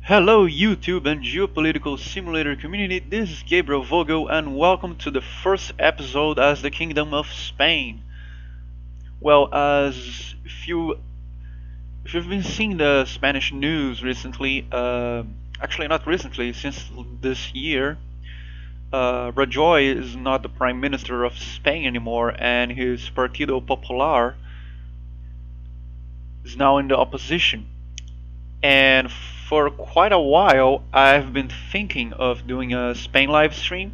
Hello YouTube and geopolitical simulator community, this is Gabriel Vogel and welcome to the first episode as the Kingdom of Spain. Well, as if you've been seeing the Spanish news recently, actually not recently, since this year, Rajoy is not the Prime Minister of Spain anymore and his Partido Popular is now in the opposition. And for quite a while, I've been thinking of doing a Spain live stream,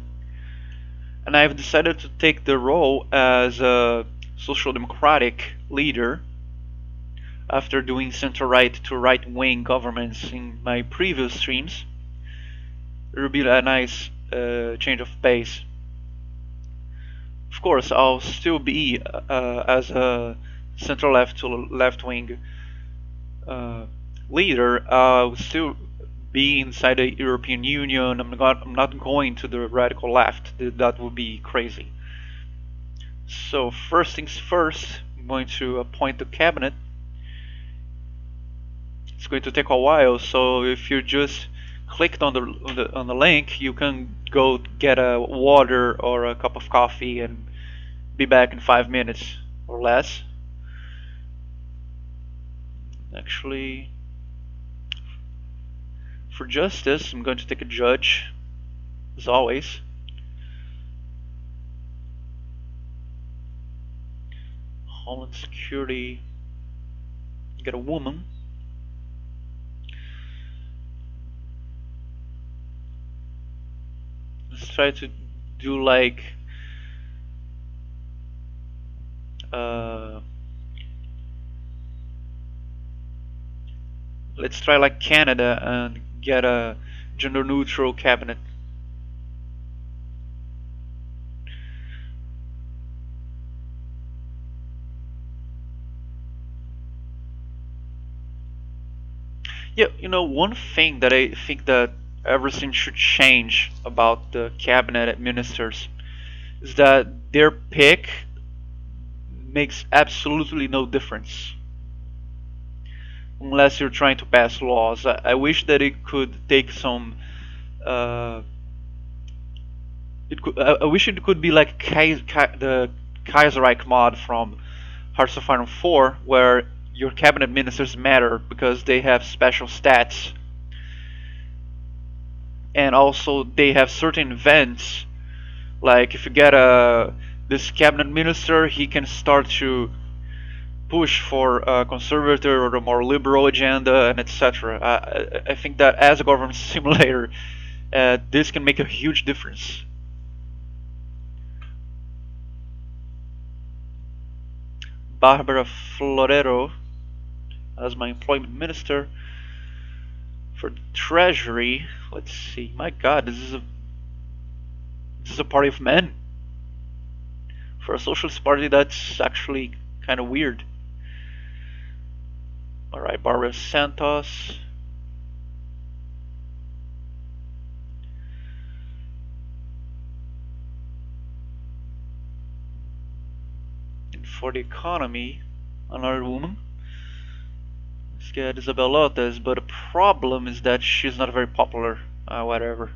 and I've decided to take the role as a social democratic leader after doing center right to right wing governments in my previous streams. It will be a nice change of pace. Of course, I'll still be as a center left to left wing uh, leader. I'll still be inside the European Union. I'm not going to the radical left. That would be crazy. So first things first, I'm going to appoint the cabinet. It's going to take a while, so if you just clicked on the link, you can go get a water or a cup of coffee and be back in 5 minutes or less. Actually, for justice, I'm going to take a judge, as always. Homeland Security, get a woman. Let's try to do like uh, let's try like Canada and get a gender neutral cabinet. Yeah, one thing that I think that everything should change about the cabinet ministers is that their pick makes absolutely no difference unless you're trying to pass laws. I wish that it could take some. Uh, I wish it could be like the Kaiserreich mod from Hearts of Iron 4, where your cabinet ministers matter because they have special stats, and also they have certain events. Like if you get a this cabinet minister, he can start to push for a conservative or a more liberal agenda and etc. I think that as a government simulator, this can make a huge difference. Barbara Florero as my employment minister for the treasury. Let's see. My God, this is a party of men. For a socialist party, that's actually kind of weird. All right, Barbara Santos. And for the economy, another woman. Let's get Isabel Lopez, but the problem is that she's not very popular. Whatever.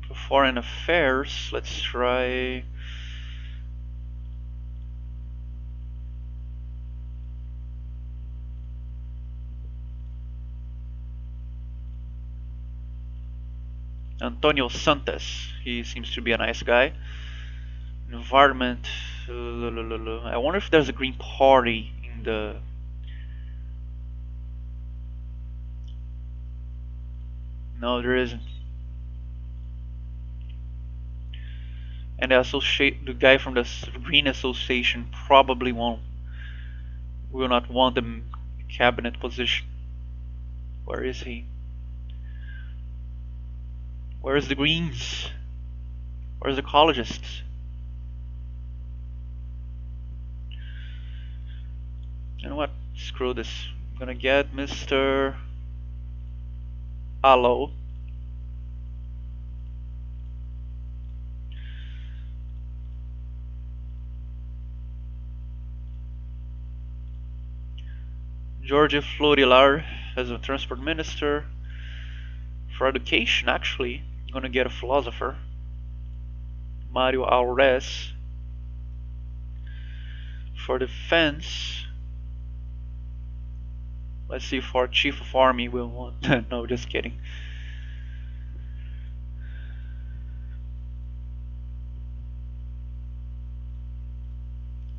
For foreign affairs, let's try. Antonio Santos. He seems to be a nice guy. Environment. I wonder if there's a Green Party in the. No, there isn't. And the guy from the Green Association probably will not want the cabinet position. Where is he? Where's the Greens? Where's the ecologists? You know what? Screw this. I'm gonna get Mr. Allo. Jorge Florilar as a transport minister. For education, actually, I'm gonna get a philosopher. Mario Aures. For defense, let's see if our chief of army will want. No, just kidding.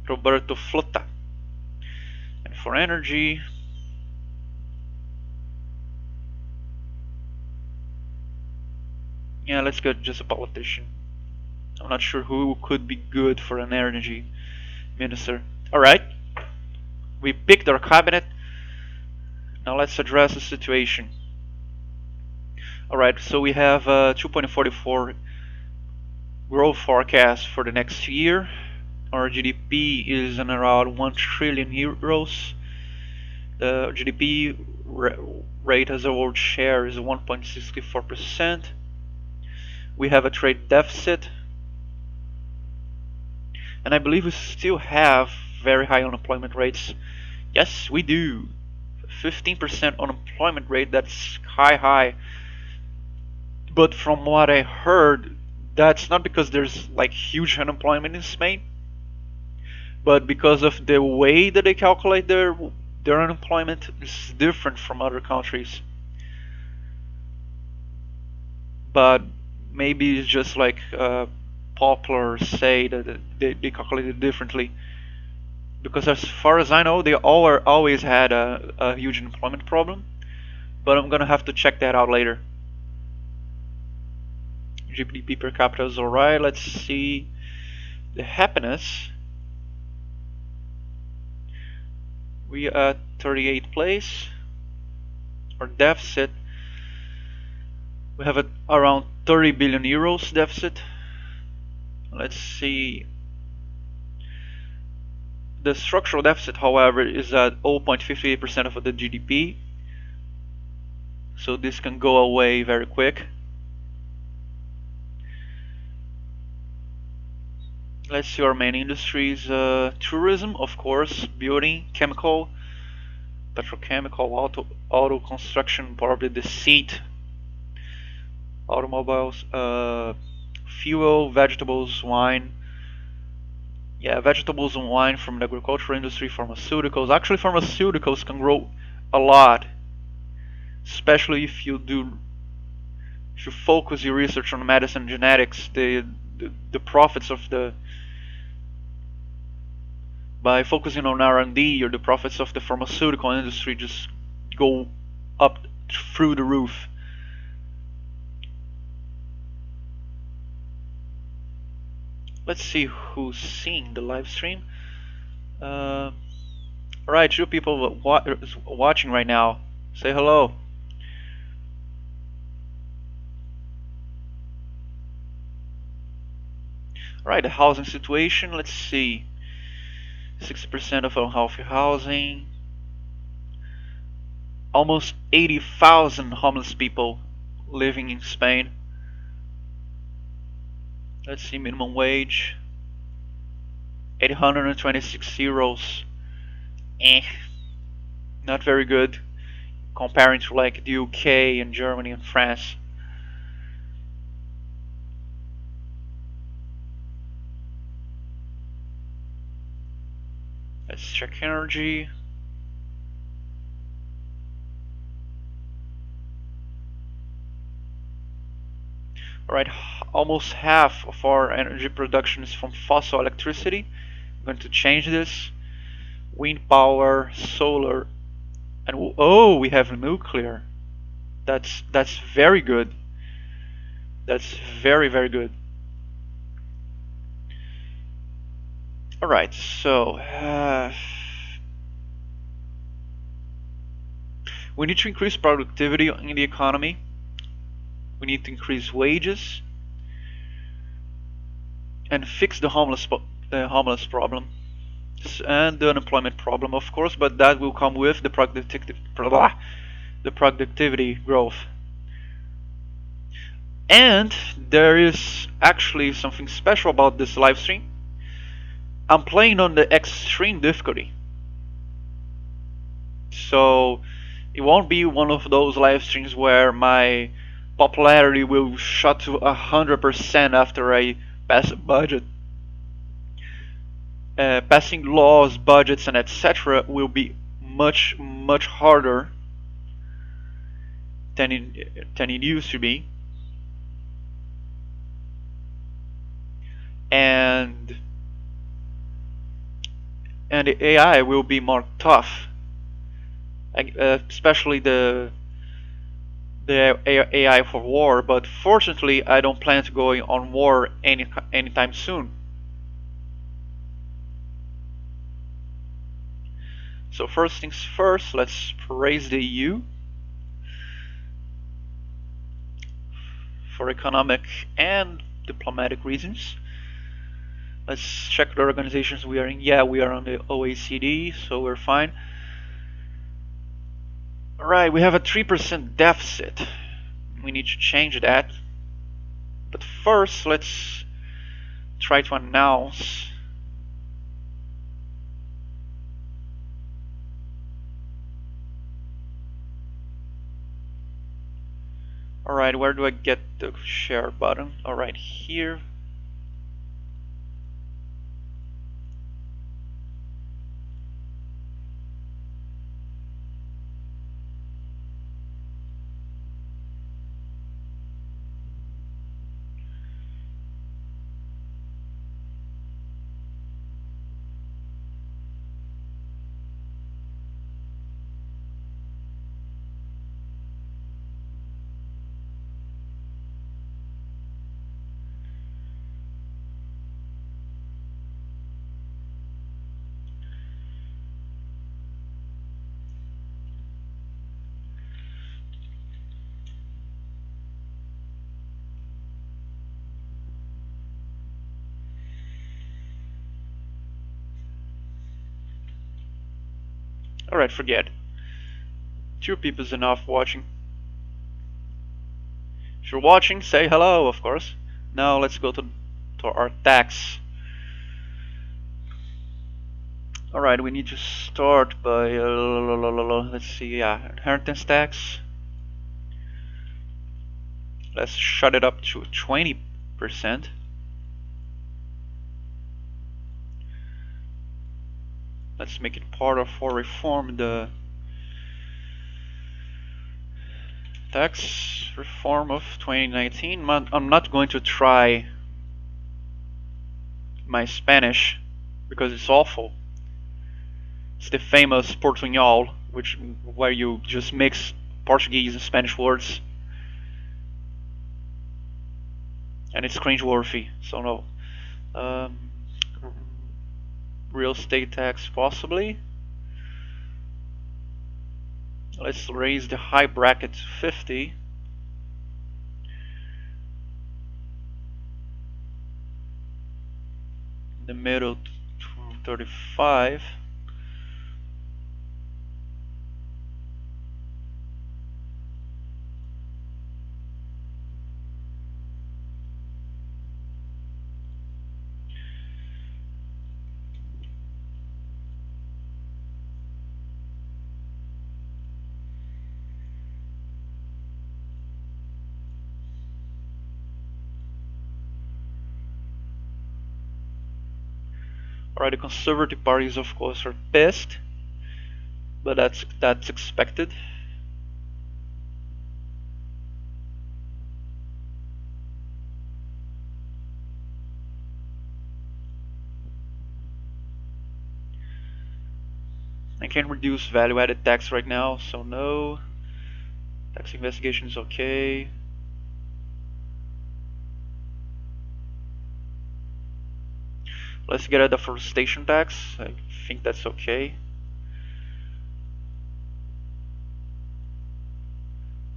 Roberto Flota. And for energy, yeah, let's get just a politician. I'm not sure who could be good for an energy minister. Alright, we picked our cabinet. Now let's address the situation. Alright, so we have a 2.44 growth forecast for the next year. Our GDP is in around 1 trillion euros. The GDP rate as a world share is 1.64%. We have a trade deficit, and I believe we still have very high unemployment rates. Yes, we do. 15% unemployment rate, that's sky high. But from what I heard, that's not because there's like huge unemployment in Spain, but because of the way that they calculate their unemployment is different from other countries. But maybe it's just like popular say that they calculate it differently. Because as far as I know, they always had a huge unemployment problem. But I'm gonna have to check that out later. GDP per capita is alright. Let's see the happiness. We are at 38th place. Our deficit, we have around 30 billion euros deficit. Let's see. The structural deficit, however, is at 0.58% of the GDP. So this can go away very quick. Let's see our main industries. Tourism, of course, building, chemical, petrochemical, auto construction, probably the seat, automobiles, fuel, vegetables, wine. Yeah, vegetables and wine from the agricultural industry, pharmaceuticals. Actually, pharmaceuticals can grow a lot, especially if you focus your research on medicine and genetics. The profits of the by focusing on R&D, or the profits of the pharmaceutical industry just go up through the roof. Let's see who's seeing the live stream. Alright, you people watching right now, say hello. Alright, the housing situation, let's see. 60% of unhealthy housing. Almost 80,000 homeless people living in Spain. Let's see, minimum wage. 826 euros. Not very good comparing to like the UK and Germany and France. Let's check energy. Alright, almost half of our energy production is from fossil electricity. I'm going to change this. Wind power, solar, and oh, we have nuclear. That's very good. That's very good. Alright, so we need to increase productivity in the economy. We need to increase wages and fix the homeless problem and the unemployment problem, of course, but that will come with the productivity growth. And there is actually something special about this live stream. I'm playing on the extreme difficulty. So it won't be one of those live streams where my popularity will shot to 100% after I pass a budget. Passing laws, budgets, and etc. will be much harder than it used to be, and the AI will be more tough, especially the AI for war. But fortunately, I don't plan to go on war anytime soon. So first things first, let's praise the EU for economic and diplomatic reasons. Let's check the organizations we are in. Yeah, we are on the OECD, so we're fine. Alright, we have a 3% deficit. We need to change that. But first, let's try to announce alright, where do I get the share button? Alright, here. Alright, forget. 2 people is enough watching. If you're watching, say hello, of course. Now let's go to our tax. Alright, we need to start by, let's see, yeah, inheritance tax. Let's shut it up to 20%. Let's make it part of our reform, the tax reform of 2019. I'm not going to try my Spanish because it's awful. It's the famous portunhol, where you just mix Portuguese and Spanish words, and it's cringeworthy. So no. Real estate tax possibly. Let's raise the high bracket to 50. The middle to 35. Alright, the conservative parties of course are pissed, but that's expected. I can reduce value-added tax right now, so no. Tax investigation is okay. Let's get a deforestation tax. I think that's okay.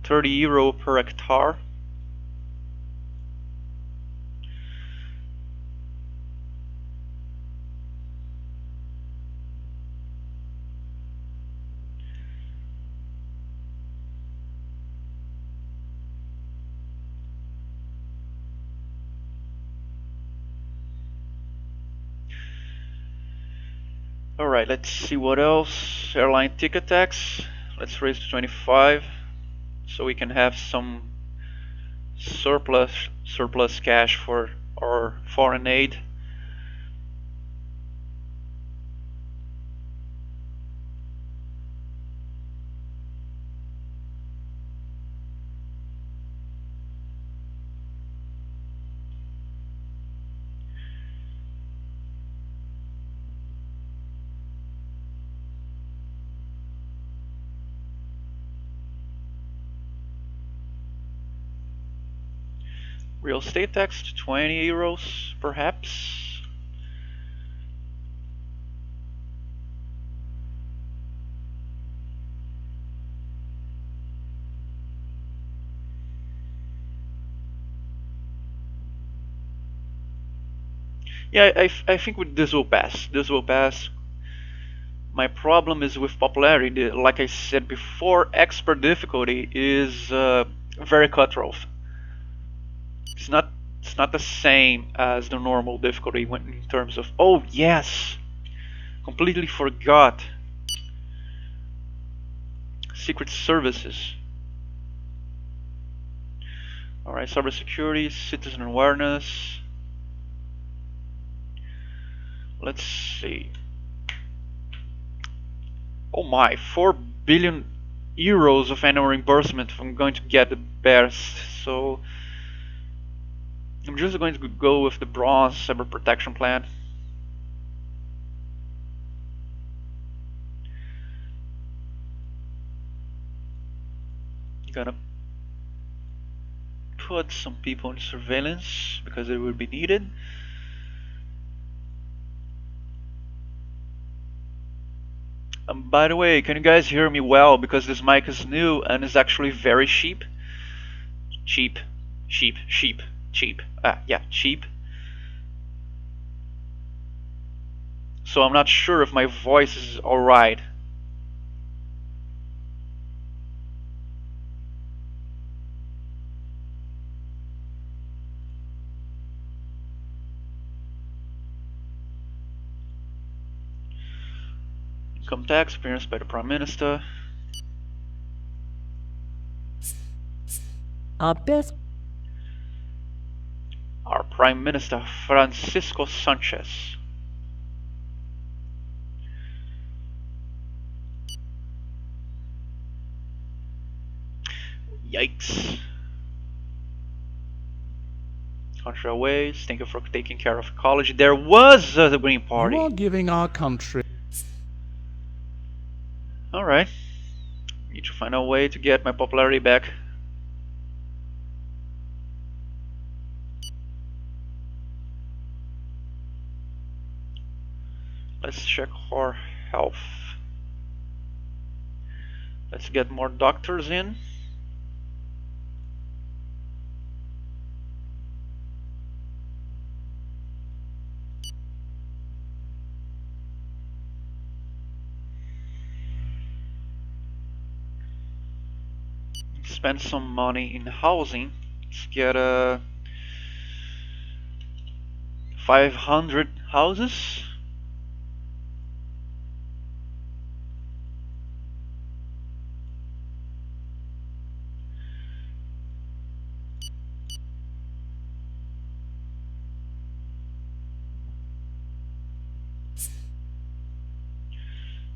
30 euro per hectare. Alright, let's see what else. Airline ticket tax. Let's raise to 25 so we can have some surplus cash for our foreign aid. Real estate tax to 20 euros, perhaps. Yeah, I think this will pass. This will pass. My problem is with popularity. Like I said before, expert difficulty is very cutthroat. It's not it's not the same as the normal difficulty when in terms of, oh yes, completely forgot, secret services. All right, cybersecurity, citizen awareness. Let's see. Oh my, 4 billion euros of annual reimbursement if I'm going to get the best. So I'm just going to go with the bronze cyber protection plan. Gonna put some people in surveillance because it will be needed. By the way, can you guys hear me well? Because this mic is new and is actually very cheap. Cheap, cheap, cheap, cheap. Yeah, cheap. So I'm not sure if my voice is alright. Income tax appearance by the Prime Minister. Our best. Our Prime Minister, Francisco Sanchez. Yikes. Country ways. Thank you for taking care of ecology. There was the Green Party. You are giving our country. Alright. Need to find a way to get my popularity back. Let's check our health. Let's get more doctors in. Spend some money in housing. Let's get 500 houses.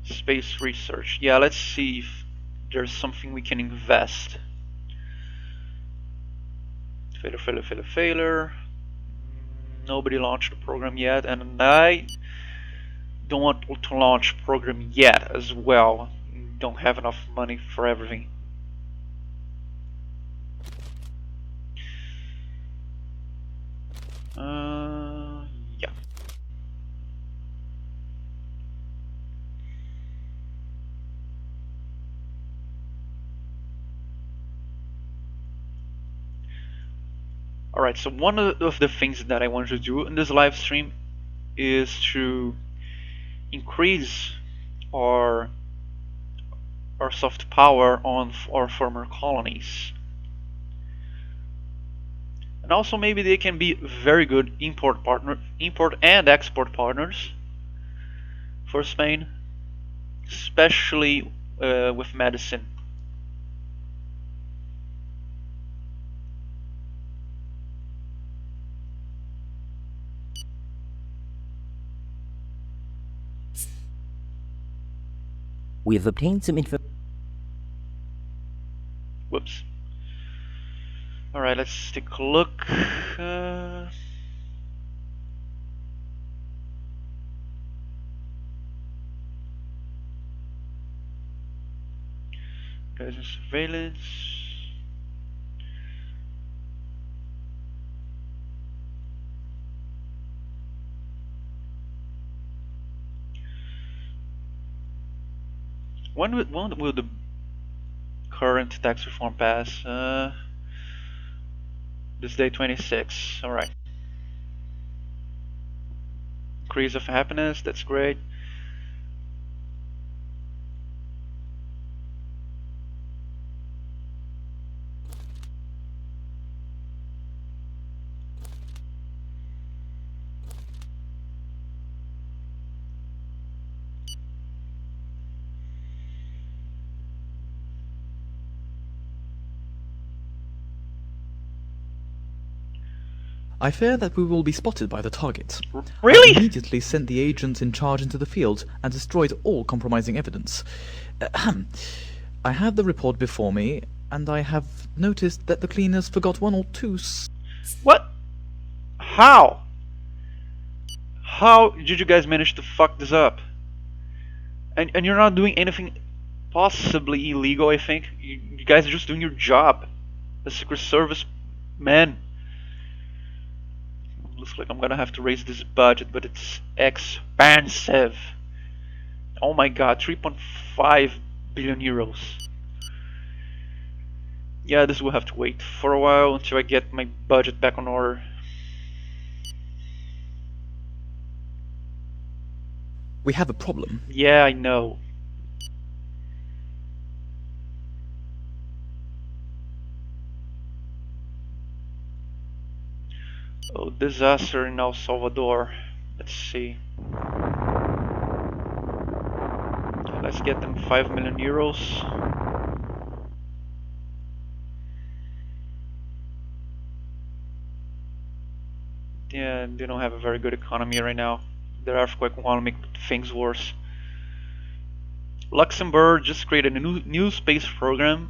Space research. Yeah, let's see if there's something we can invest. Failure, failure, failure, failure. Nobody launched the program yet, and I don't want to launch program yet as well. Don't have enough money for everything. Yeah. Alright, so one of the things that I want to do in this live stream is to increase our soft power on our former colonies. And also maybe they can be very good import and export partners for Spain, especially with medicine. We have obtained some info. Whoops. Alright, let's take a look. Guys in surveillance. When will the current tax reform pass? This day 26. Alright. Increase of happiness, that's great. I fear that we will be spotted by the target. I Really? immediately sent the agents in charge into the field and destroyed all compromising evidence. I have the report before me, and I have noticed that the cleaners forgot one or two. What? How? How did you guys manage to fuck this up? And you're not doing anything possibly illegal, I think. You guys are just doing your job. The Secret Service men. Looks like I'm gonna have to raise this budget, but it's expensive. Oh my god, 3.5 billion euros. Yeah, this will have to wait for a while until I get my budget back on order. We have a problem. Yeah, I know. Oh, disaster in El Salvador. Let's see. Let's get them 5 million euros. Yeah, they don't have a very good economy right now. Their earthquake will make things worse. Luxembourg just created a new space program.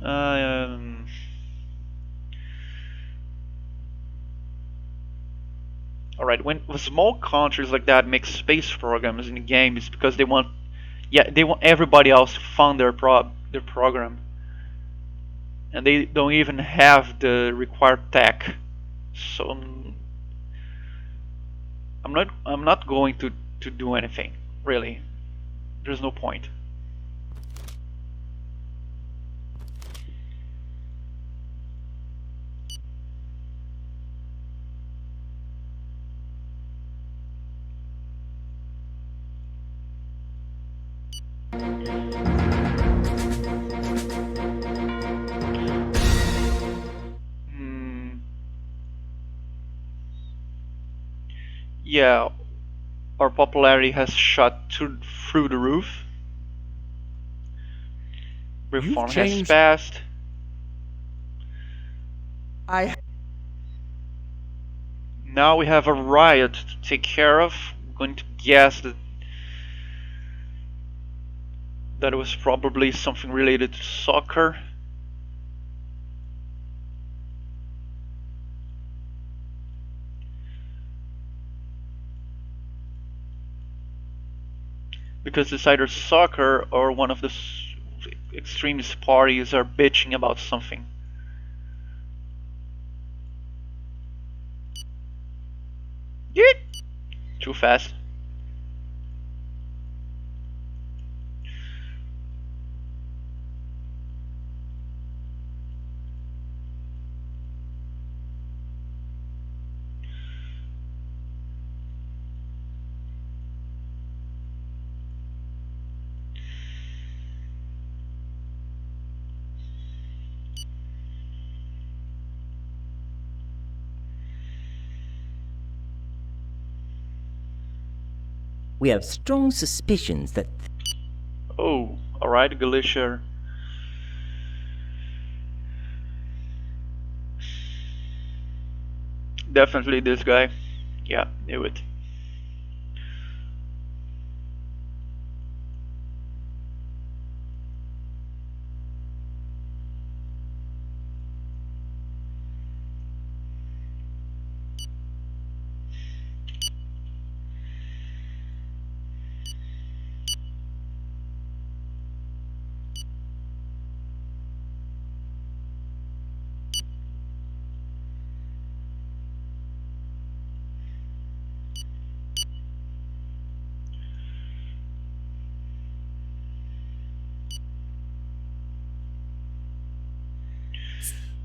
Alright, when small countries like that make space programs in the game, it's because they want, yeah, they want everybody else to fund their program, and they don't even have the required tech. So I'm not going to do anything really. There's no point. Hmm. Yeah, our popularity has shot through the roof. You've Reform has changed. passed. I. Now we have a riot to take care of. I'm going to guess that it was probably something related to soccer. Because it's either soccer or one of the extremist parties are bitching about something. Yeet! Too fast. We have strong suspicions that... Oh, alright, Glacier. Definitely this guy. Yeah, knew it.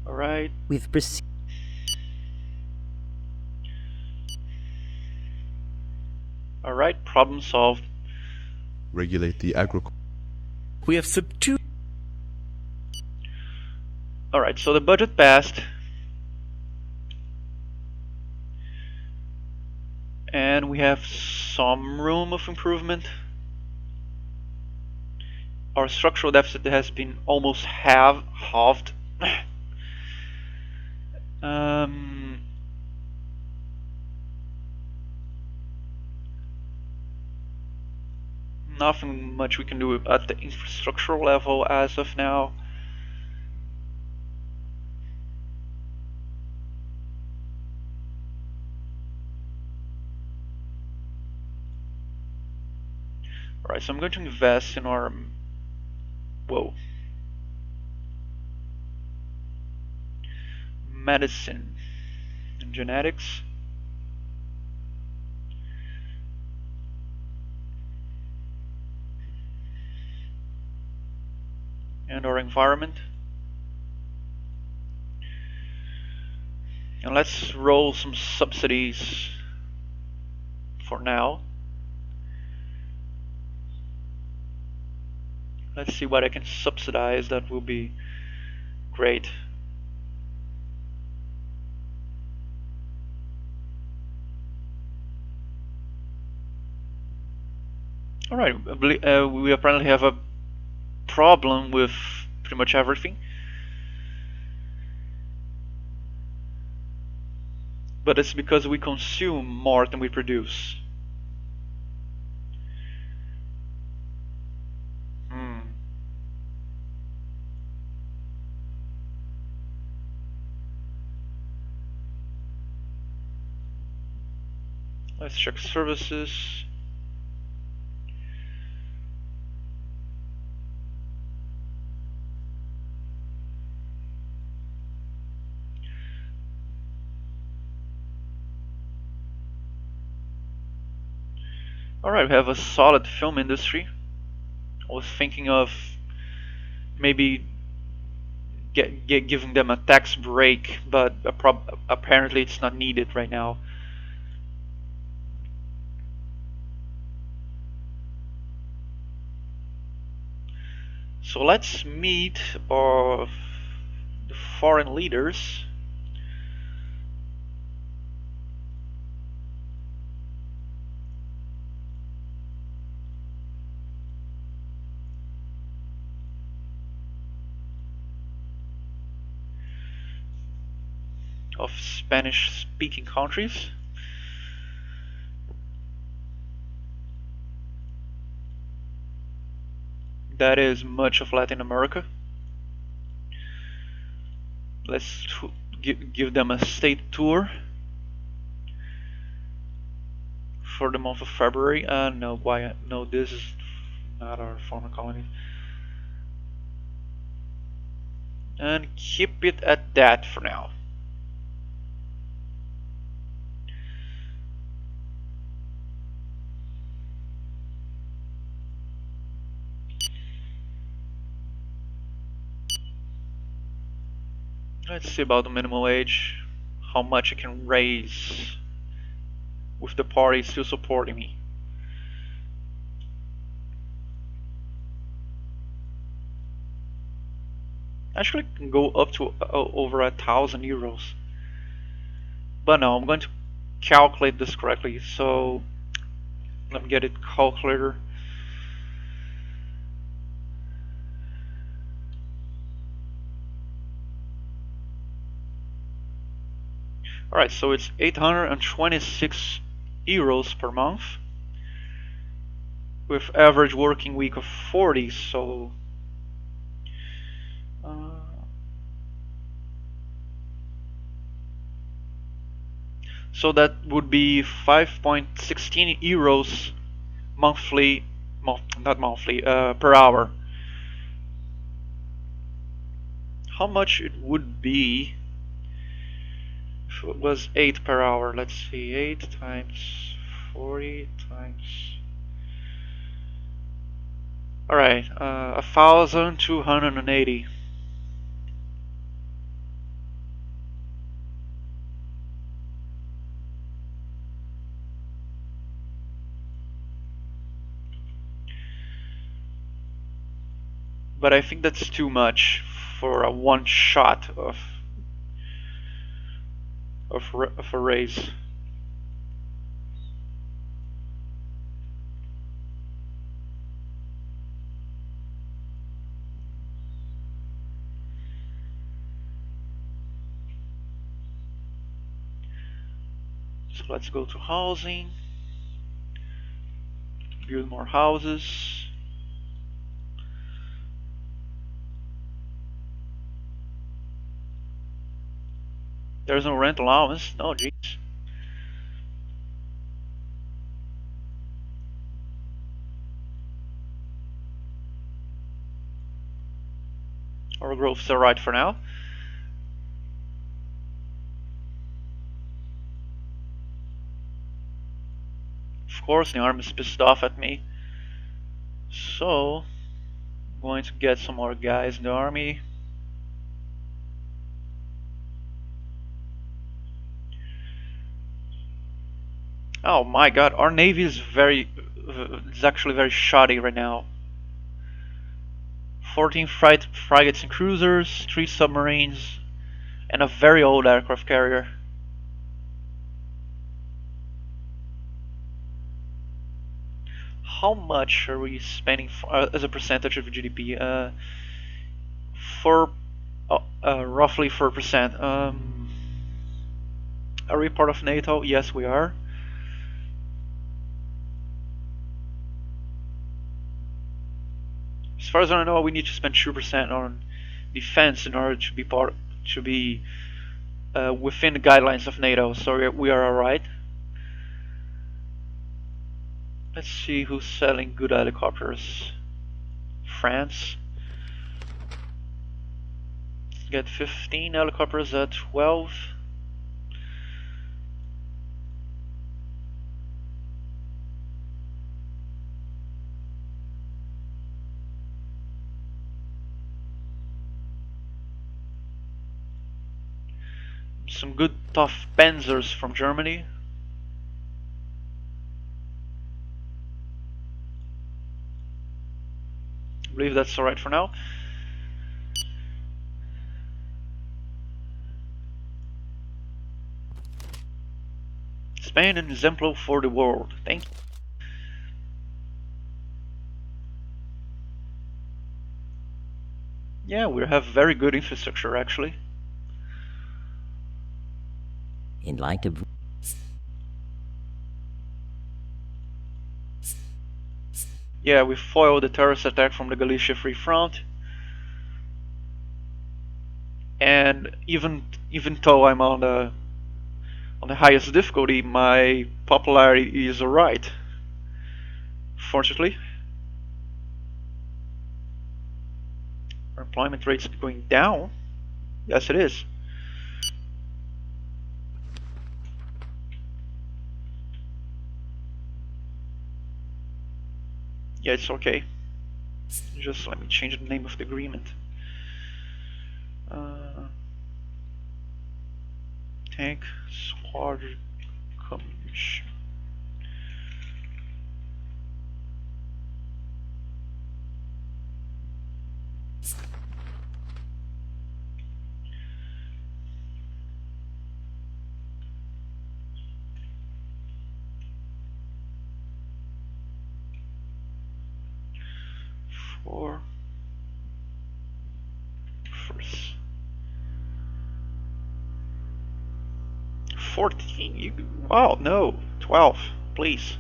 Alright. We've proceeded. Alright, problem solved. Regulate the agriculture. We have subdued... Alright, so the budget passed. And we have some room of improvement. Our structural deficit has been almost halved. Nothing much we can do at the infrastructural level as of now. Alright, so I'm going to invest in our... Whoa. Medicine and genetics. And our environment. And let's roll some subsidies for now. Let's see what I can subsidize. That will be great. Alright, we apparently have a problem with pretty much everything. But it's because we consume more than we produce. Let's check services. Alright, we have a solid film industry. I was thinking of maybe giving them a tax break, but apparently it's not needed right now. So let's meet the foreign leaders. Of Spanish-speaking countries. That is much of Latin America. Let's give them a state tour for the month of February. No, why? No, this is not our former colony. And keep it at that for now. Let's see about the minimum wage, how much I can raise with the party still supporting me. Actually, I can go up to over 1,000 euros. But no, I'm going to calculate this correctly. So Let me get it calculator. Alright, so it's 826 euros per month with average working week of 40, so so that would be 5.16 euros monthly, not monthly, per hour. How much it would be if it was 8 per hour? Let's see, 8 times 40 times... Alright, 1,280. But I think that's too much for a one shot of a raise. So let's go to housing, build more houses. There's no rent allowance. No, jeez. Our growth's alright for now. Of course, the army's pissed off at me. So, I'm going to get some more guys in the army. Oh my god, our navy is it's actually very shoddy right now. 14 frigates and cruisers, 3 submarines, and a very old aircraft carrier. How much are we spending as a percentage of GDP? Roughly 4%. Are we part of NATO? Yes, we are. As far as I know, we need to spend 2% on defense in order to be within the guidelines of NATO. So we are alright. Let's see who's selling good helicopters. France. Get 15 helicopters at 12. Some good tough Panzers from Germany. I believe that's alright for now. Spain an example for the world. Thank you. Yeah, we have very good infrastructure actually. In light of... Yeah, we foiled the terrorist attack from the Galicia Free Front. And even though I'm on the highest difficulty, my popularity is alright. Fortunately. Our employment rate's going down. Yes, it is. Yeah, it's okay. Just let me change the name of the agreement. Tank Squadron Commission. 4 first 14. Wow, no, 12, please.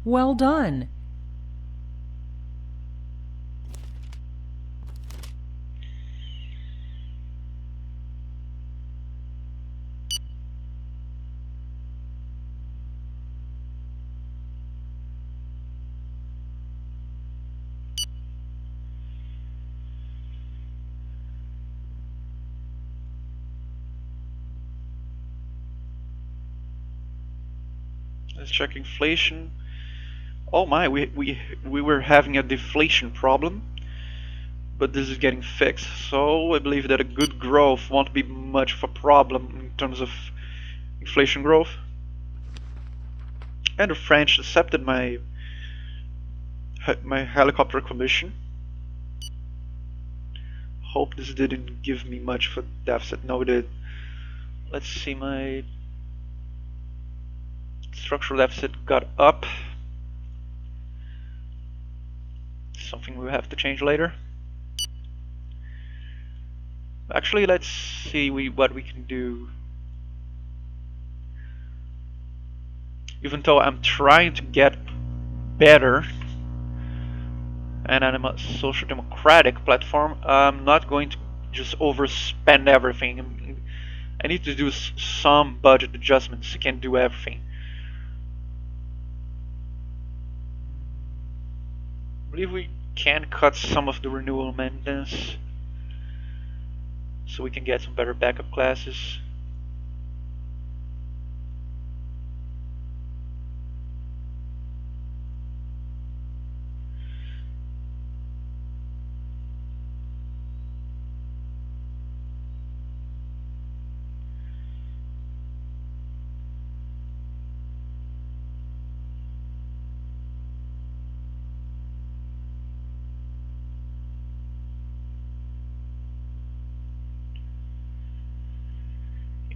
Well done. Let's check inflation. Oh my, we were having a deflation problem, but this is getting fixed. So I believe that a good growth won't be much of a problem in terms of inflation growth. And the French accepted my helicopter commission. Hope this didn't give me much of a deficit. No, it did. Let's see, my structural deficit got up. Something we'll have to change later. Actually, let's see what we can do. Even though I'm trying to get better, and I'm a social democratic platform, I'm not going to just overspend everything. I need to do some budget adjustments. I can't do everything. I believe we can cut some of the renewal maintenance so we can get some better backup classes.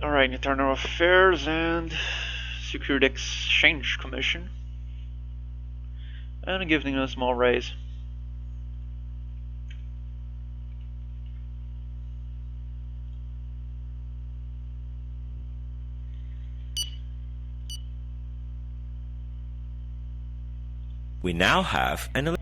Alright, Internal Affairs and Security Exchange Commission. And giving us a small raise. We now have an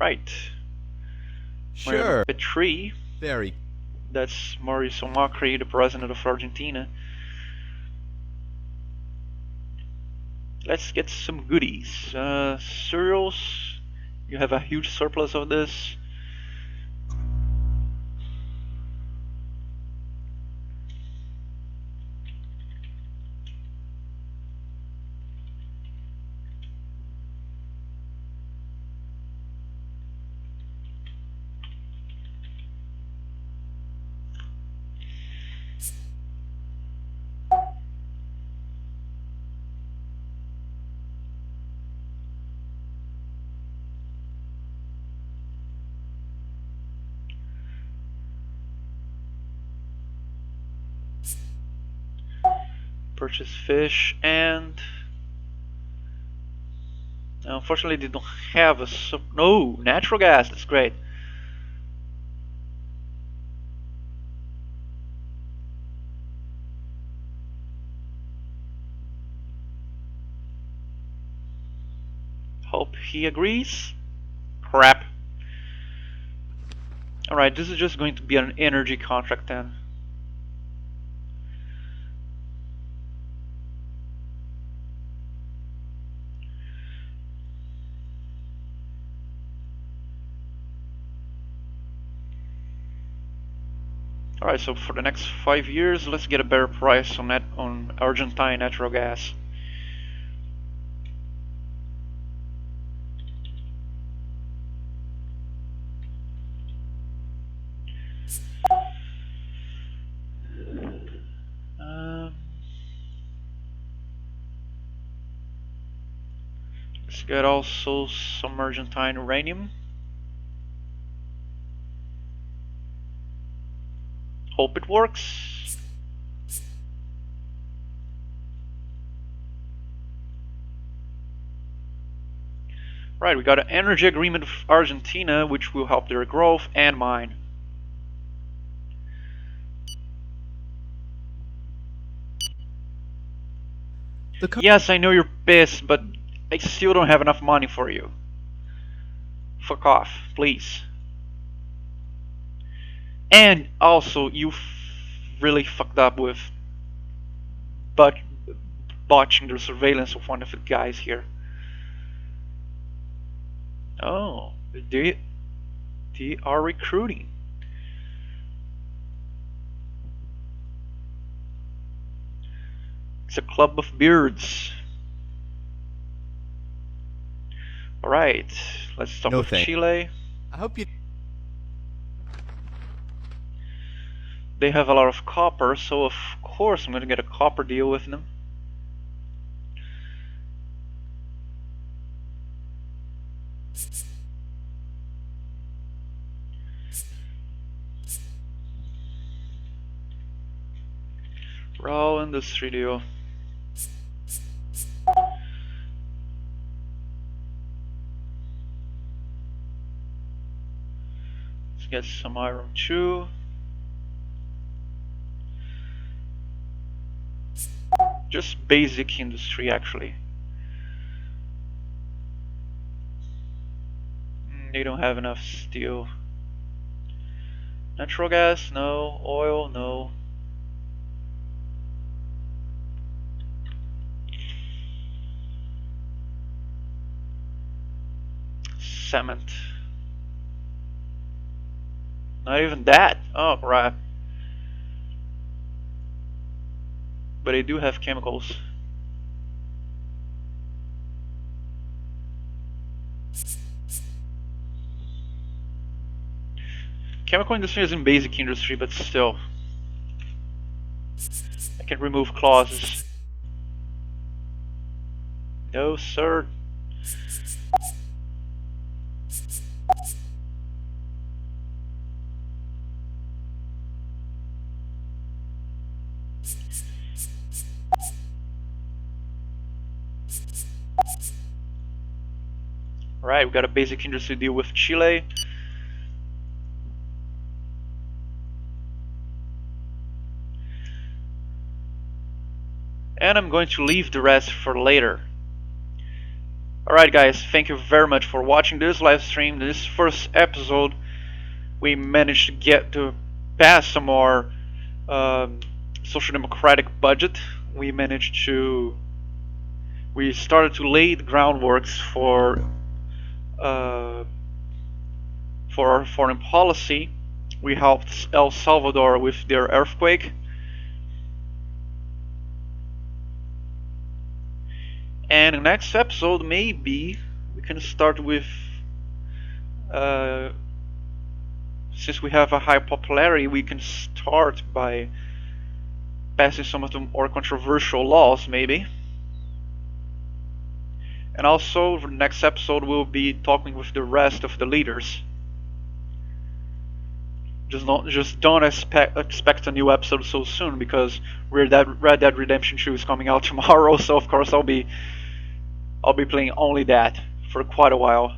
Right. Sure. Petri, Very. that's Mauricio Macri, the president of Argentina. Let's get some goodies. Cereals, you have a huge surplus of this. Purchase fish, and unfortunately they don't have a no natural gas. That's great. Hope he agrees. Crap. Alright, this is just going to be an energy contract then. Alright, so for the next 5 years, let's get a better price on Argentine natural gas. get also some Argentine uranium. Hope it works. Right, we got an energy agreement with Argentina, which will help their growth and mine. Yes, I know you're pissed, but I still don't have enough money for you. Fuck off, please. And also, you really fucked up with botching the surveillance of one of the guys here. Oh, they are recruiting. It's a club of beards. Alright, let's talk No with thanks. Chile. I hope you. They have a lot of copper, so of course I'm gonna get a copper deal with them. Raw industry deal. Let's get some iron too. Just basic industry actually. They don't have enough steel. Natural gas, no. Oil, no. Cement. Not even that. Oh crap. But they do have chemicals. Chemical industry is in basic industry, but still. I can remove clauses. No, sir. Alright, we got a basic industry deal with Chile. And I'm going to leave the rest for later. Alright guys, thank you very much for watching this live stream. This first episode we managed to get to pass some more social democratic budget. We started to lay the groundworks for our foreign policy. We helped El Salvador with their earthquake. And the next episode, maybe we can start with, since we have a high popularity, we can start by passing some of the more controversial laws, maybe. And also, for the next episode, we'll be talking with the rest of the leaders. Just don't expect a new episode so soon, because Red Dead Redemption 2 is coming out tomorrow. So of course I'll be playing only that for quite a while.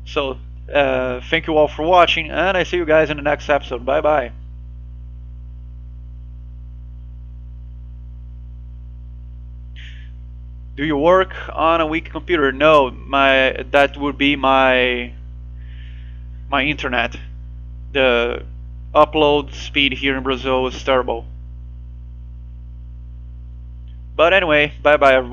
So thank you all for watching, and I see you guys in the next episode. Bye bye. Do you work on a weak computer? No, that would be my internet. The upload speed here in Brazil is terrible. But anyway, bye bye everyone.